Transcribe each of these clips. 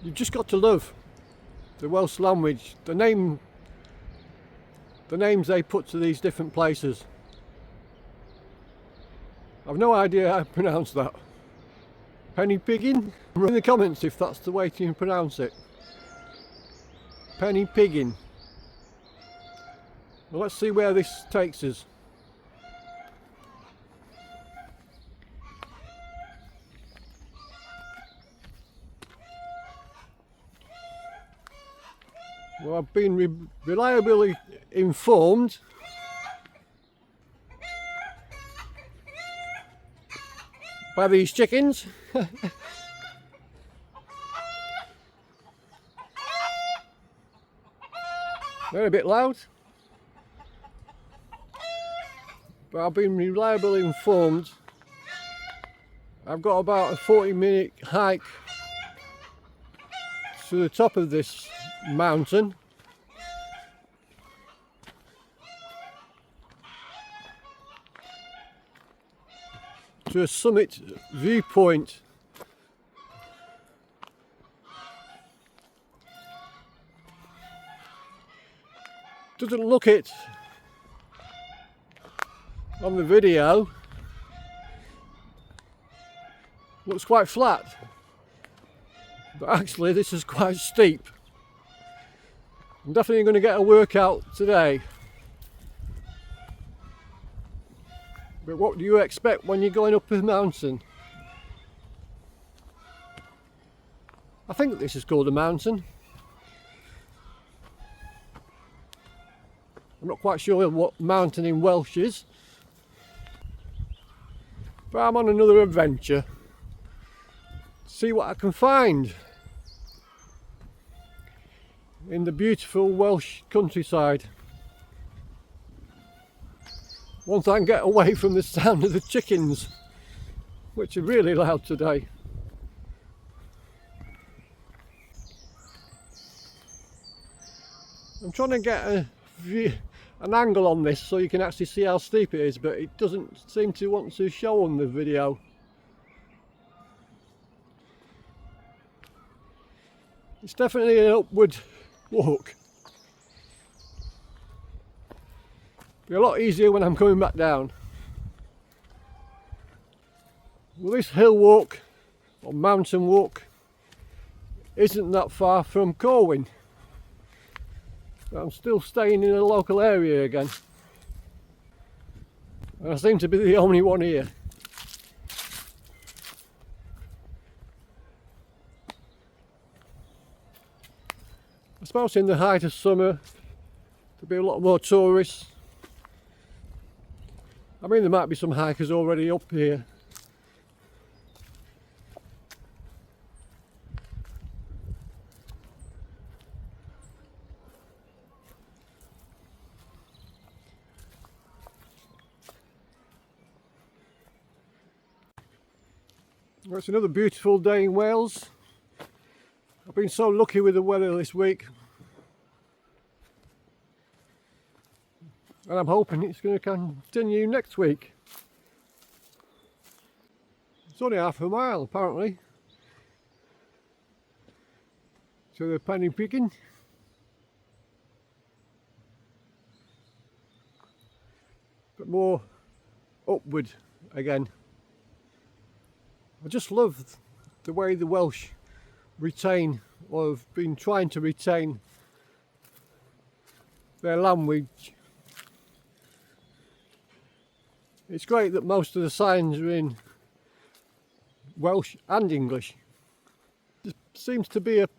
You've just got to love the Welsh language, the names they put to these different places. I've no idea how to pronounce that. Penny piggin? In the comments if that's the way to pronounce it. Penny piggin. Well, let's see where this takes us. Well, I've been reliably informed by these chickens they're a bit loud, but I've been reliably informed I've got about a 40-minute hike to the top of this mountain. To a summit viewpoint. Doesn't look it on the video. Looks quite flat, but actually this is quite steep. I'm definitely going to get a workout today. But what do you expect when you're going up a mountain? I think this is called a mountain. I'm not quite sure what mountain in Welsh is. But I'm on another adventure. See what I can find in the beautiful Welsh countryside. Once I can get away from the sound of the chickens, which are really loud today. I'm trying to get an angle on this so you can actually see how steep it is, but it doesn't seem to want to show on the video. It's definitely an upward walk. Be a lot easier when I'm coming back down. Well, this hill walk or mountain walk isn't that far from Corwen. I'm still staying in a local area again. And I seem to be the only one here. I suppose in the height of summer there'll be a lot more tourists. I mean, there might be some hikers already up here. Well, it's another beautiful day in Wales. I've been so lucky with the weather this week. And I'm hoping it's going to continue next week. It's only half a mile apparently to the penny picking. But more upward again. I just love the way the Welsh retain, or have been trying to retain, their language. It's great that most of the signs are in Welsh and English. There seems to be a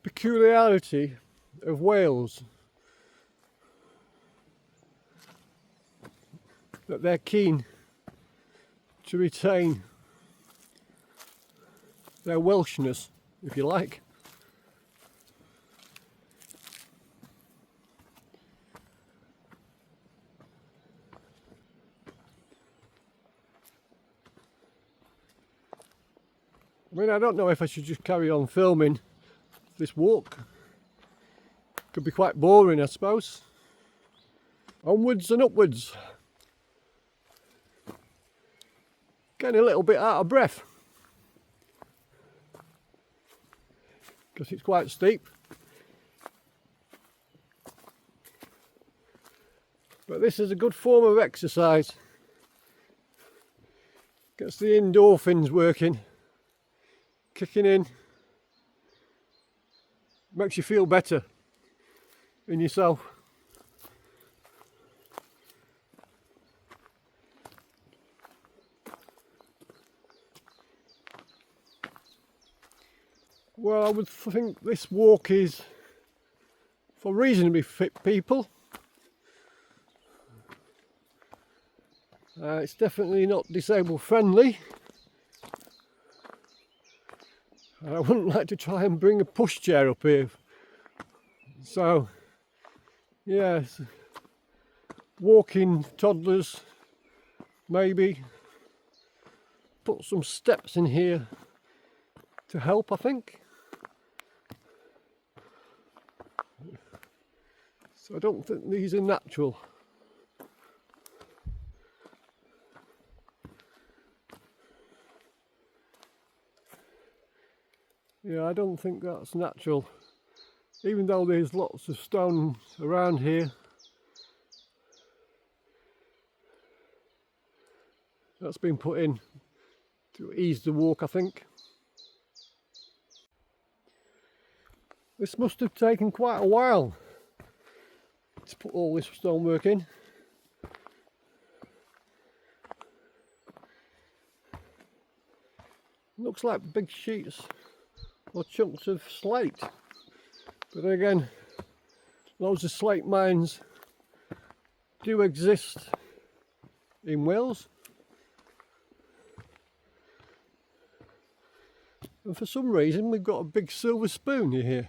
peculiarity of Wales that they're keen to retain their Welshness, if you like. I mean, I don't know if I should just carry on filming this walk. Could be quite boring, I suppose. Onwards and upwards. Getting a little bit out of breath. because it's quite steep. But this is a good form of exercise. Gets the endorphins working, kicking in. Makes you feel better in yourself. Well, I would think this walk is for reasonably fit people. It's definitely not disabled friendly. I wouldn't like to try and bring a pushchair up here. So, yes, walking toddlers, maybe. Put some steps in here to help, I think. So I don't think these are natural. Yeah, I don't think that's natural. Even though there's lots of stones around here. That's been put in to ease the walk, I think. This must have taken quite a while to put all this stonework in. Looks like big sheets or chunks of slate. But again, loads of slate mines do exist in Wales. And for some reason we've got a big silver spoon here.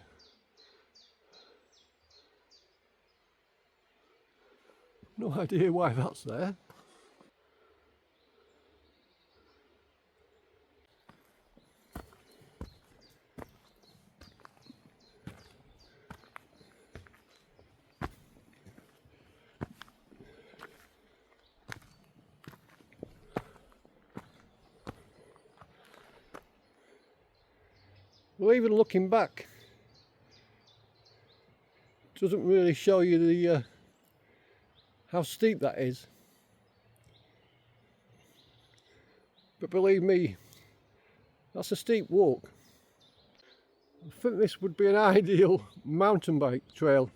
No idea why that's there. Well, even looking back doesn't really show you the how steep that is. But believe me, that's a steep walk. I think this would be an ideal mountain bike trail.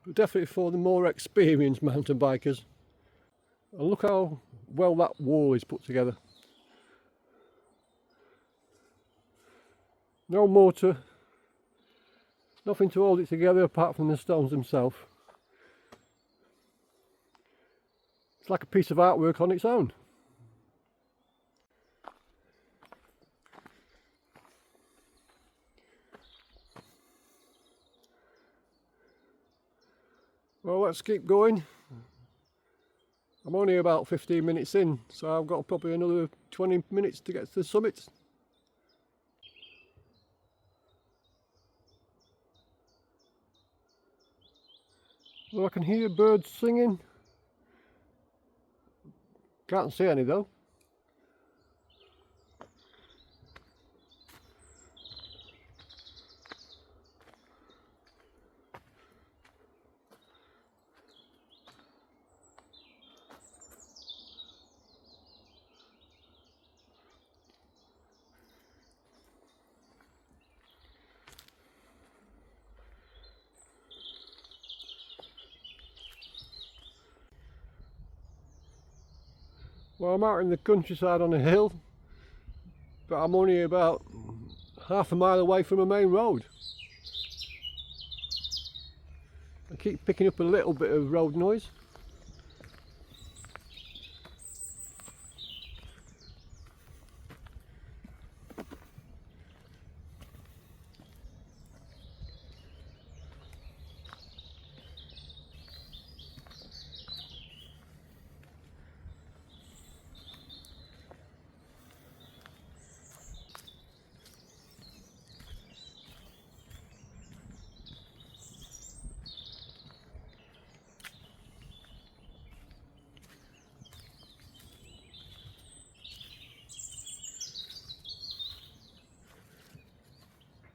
But definitely for the more experienced mountain bikers. And look how well that wall is put together. No mortar, nothing to hold it together apart from the stones themselves. It's like a piece of artwork on its own. Well, let's keep going. I'm only about 15 minutes in, so I've got probably another 20 minutes to get to the summit. Well, I can hear birds singing. Can't see any though. Well, I'm out in the countryside on a hill, but I'm only about half a mile away from a main road. I keep picking up a little bit of road noise.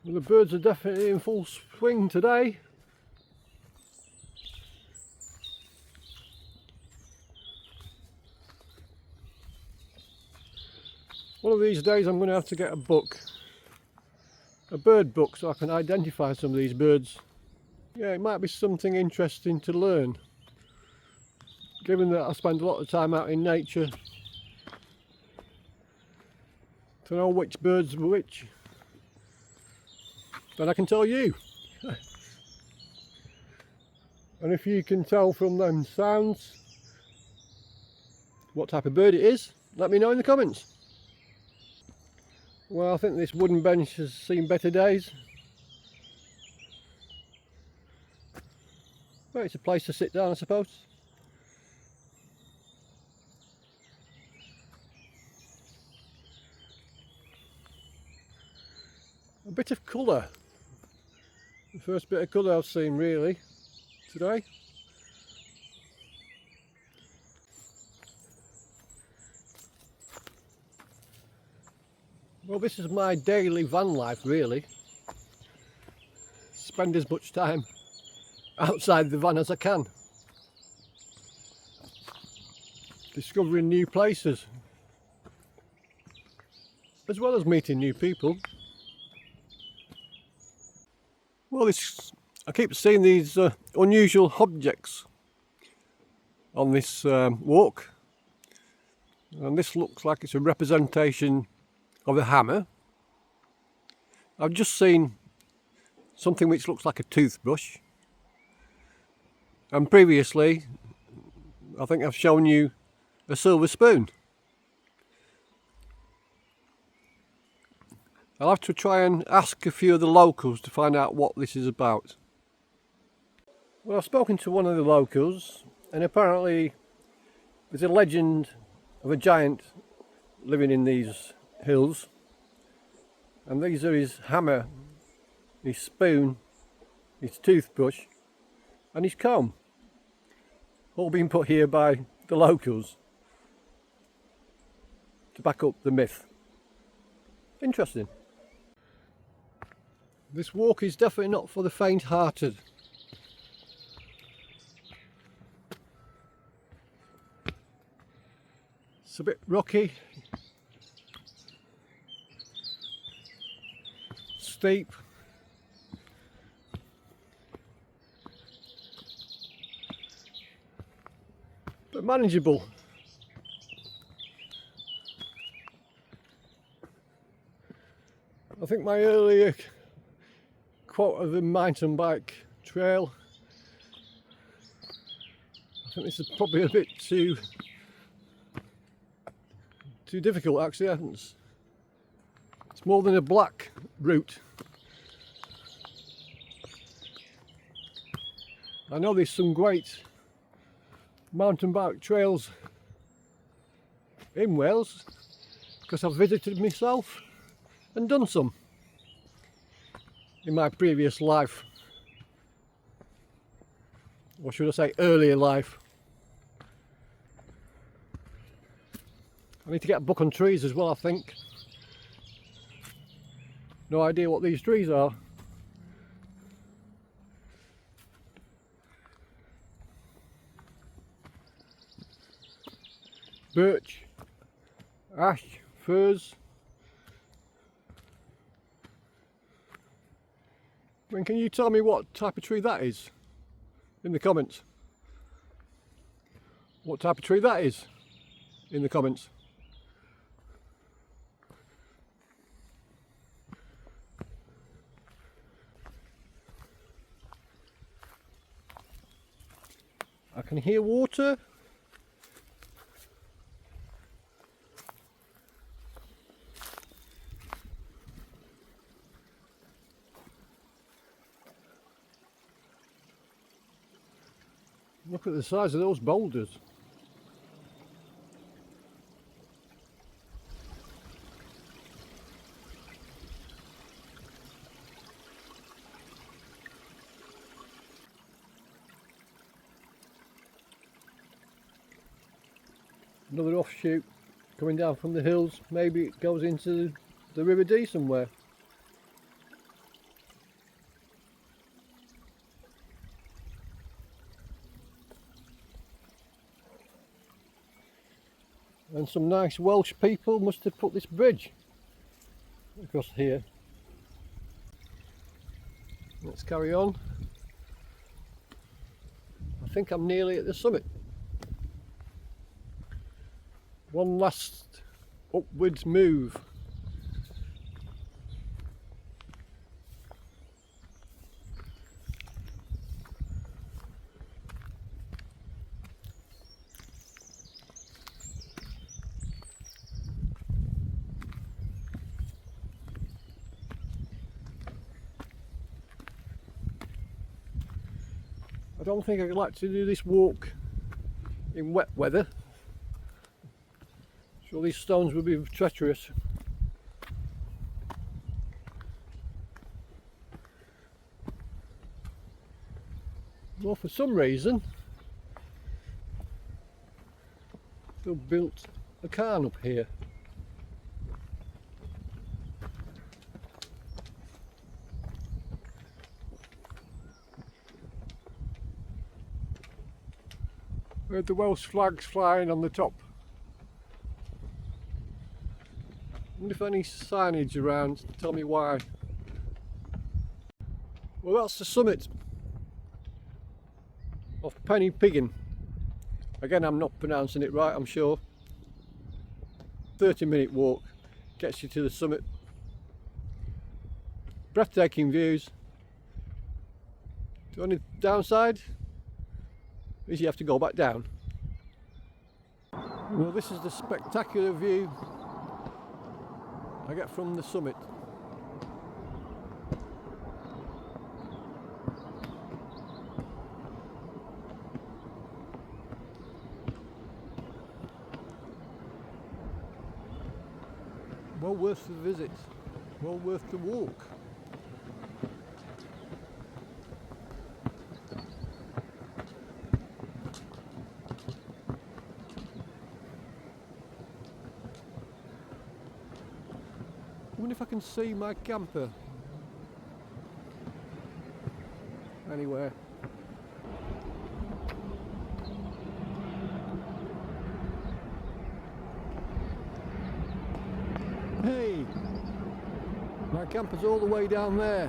Well, the birds are definitely in full swing today. One of these days I'm going to have to get a book, a bird book, so I can identify some of these birds. Yeah, it might be something interesting to learn, given that I spend a lot of time out in nature, to know which birds are which. Then I can tell you. And if you can tell from them sounds what type of bird it is, let me know in the comments. Well, I think this wooden bench has seen better days. Well, it's a place to sit down, I suppose. A bit of colour. The first bit of colour I've seen really today. Well, this is my daily van life really. Spend as much time outside the van as I can. Discovering new places, as well as meeting new people. Well, I keep seeing these unusual objects on this walk, and this looks like it's a representation of a hammer. I've just seen something which looks like a toothbrush, and previously I think I've shown you a silver spoon. I'll have to try and ask a few of the locals to find out what this is about. Well, I've spoken to one of the locals, and apparently there's a legend of a giant living in these hills, and these are his hammer, his spoon, his toothbrush and his comb, all being put here by the locals to back up the myth. Interesting. This walk is definitely not for the faint-hearted. It's a bit rocky, steep, but manageable. I think my earlier quote of the mountain bike trail, I think this is probably a bit too difficult actually. It's more than a black route. I know there's some great mountain bike trails in Wales because I've visited myself and done some in my previous life, or should I say earlier life. I need to get a book on trees as well, I think. No idea what these trees are. Birch, ash, firs. I mean, can you tell me what type of tree that is in the comments? What type of tree that is in the comments? I can hear water. Look at the size of those boulders. Another offshoot coming down from the hills. Maybe it goes into the River Dee somewhere. And some nice Welsh people must have put this bridge across here. Let's carry on. I think I'm nearly at the summit. One last upwards move. I don't think I'd like to do this walk in wet weather. Sure, these stones will be treacherous. Well, for some reason they've built a cairn up here. With the Welsh flags flying on the top. I wonder if any signage around to tell me why. Well, that's the summit of Penny Piggin. Again, I'm not pronouncing it right, I'm sure. 30-minute walk gets you to the summit. Breathtaking views. The only downside is you have to go back down. Well, this is the spectacular view I get from the summit. Well worth the visit, well worth the walk. I wonder if I can see my camper anywhere. Hey, my camper's all the way down there.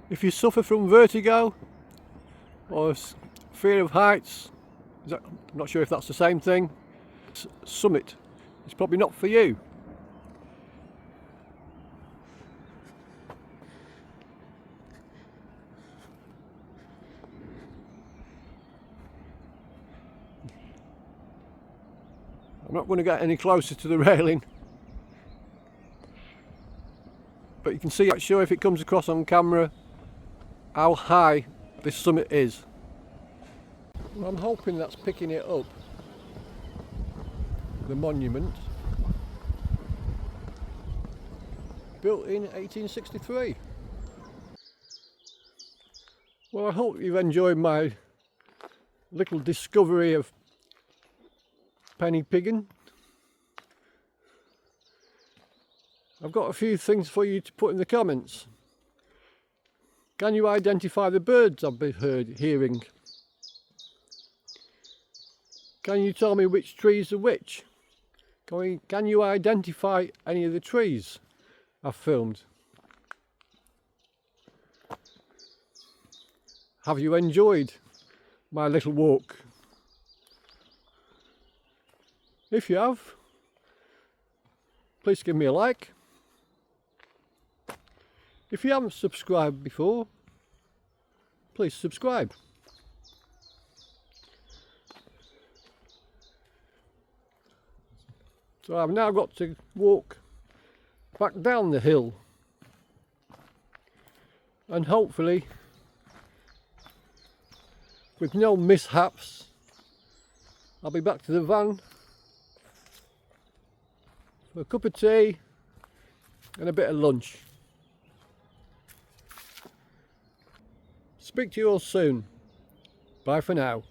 If you suffer from vertigo or fear of heights, I'm not sure if that's the same thing, summit is probably not for you. I'm not going to get any closer to the railing, but you can see, I'm sure if it comes across on camera, how high this summit is. Well, I'm hoping that's picking it up. The monument, built in 1863. Well, I hope you've enjoyed my little discovery of Penny Piggin. I've got a few things for you to put in the comments. Can you identify the birds I've been hearing? Can you tell me which trees are which? Can you identify any of the trees I've filmed? Have you enjoyed my little walk? If you have, please give me a like. If you haven't subscribed before, please subscribe. So I've now got to walk back down the hill, and hopefully with no mishaps I'll be back to the van for a cup of tea and a bit of lunch. Speak to you all soon. Bye for now.